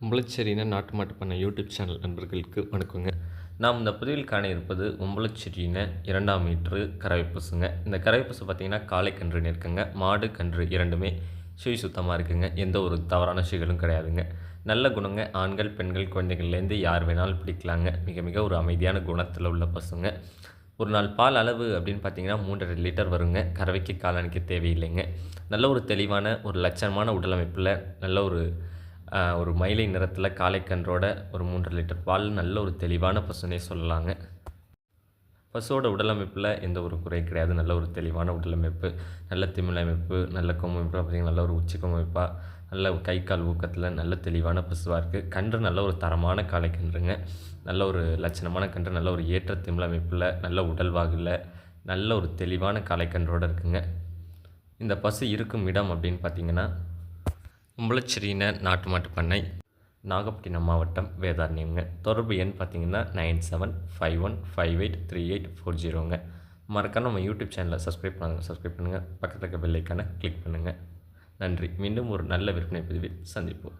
உம்பளச்சேரியின நாட்டு மாட்டு பண்ணை யூடியூப் சேனல் நண்பர்களுக்கு வணக்கங்க. நாம் இந்த பதிவில் காண இருப்பது உம்பளச்சேரியின 2ஆம் மீட்ரு கறவை பசுங்க. இந்த கறவை பசு பார்த்தீங்கன்னா காளை கன்றுன்னு இருக்குங்க. மாடு கன்று இரண்டுமே சுழி சுத்தமாக இருக்குங்க. எந்த ஒரு தவறான சுழிகளும் கிடையாதுங்க. நல்ல குணங்க. ஆண்கள் பெண்கள் குழந்தைகள்லேருந்து யார் வேணாலும் பிடிக்கலாங்க. மிக மிக ஒரு அமைதியான குணத்தில் உள்ள பசுங்க. ஒரு நாள் பால் அளவு அப்படின்னு பார்த்தீங்கன்னா 3.5 லிட்டர் வருங்க. கறவைக்கு காலணிக்க தேவையில்லைங்க. நல்ல ஒரு தெளிவான ஒரு லட்சணமான உடலமைப்பில் நல்ல ஒரு மயிலை நிறத்தில் காளைக்கன்றோட ஒரு 3.5 லிட்டர் பால் நல்ல ஒரு தெளிவான பசுனே சொல்லலாங்க. பசுவோட உடலமைப்பில் எந்த ஒரு குறை கிடையாது. நல்ல ஒரு தெளிவான உடலமைப்பு, நல்ல திமில் அமைப்பு, நல்ல கொம்பு அமைப்பு பார்த்திங்கன்னா நல்ல ஒரு உச்சி கொம்பு அமைப்பாக, நல்ல கை கால் ஊக்கத்தில் நல்ல தெளிவான பசுவாக இருக்குது. கன்று நல்ல ஒரு தரமான காளைக்கன்றுங்க. நல்ல ஒரு லட்சணமான கன்று, நல்ல ஒரு ஏற்ற திமில் அமைப்பில், நல்ல உடல்வாகில், நல்ல ஒரு தெளிவான காளைக்கன்றோடு இருக்குங்க. இந்த பசு இருக்கும் இடம் அப்படின்னு பார்த்திங்கன்னா உம்பளச்சேரியின நாட்டு மாட்டு பண்ணை, நாகப்பட்டினம் மாவட்டம், வேதாரண்யம்ங்க. தொடர்பு எண் பார்த்தீங்கன்னா 9751583840ங்க. மறக்காம நம்ம யூடியூப் சேனலை சப்ஸ்கிரைப் பண்ணுங்கள். பக்கத்தில் இருக்க பெல் ஐக்கானை கிளிக் பண்ணுங்கள். நன்றி. மீண்டும் ஒரு நல்ல விற்பனை பதிவில் சந்திப்போம்.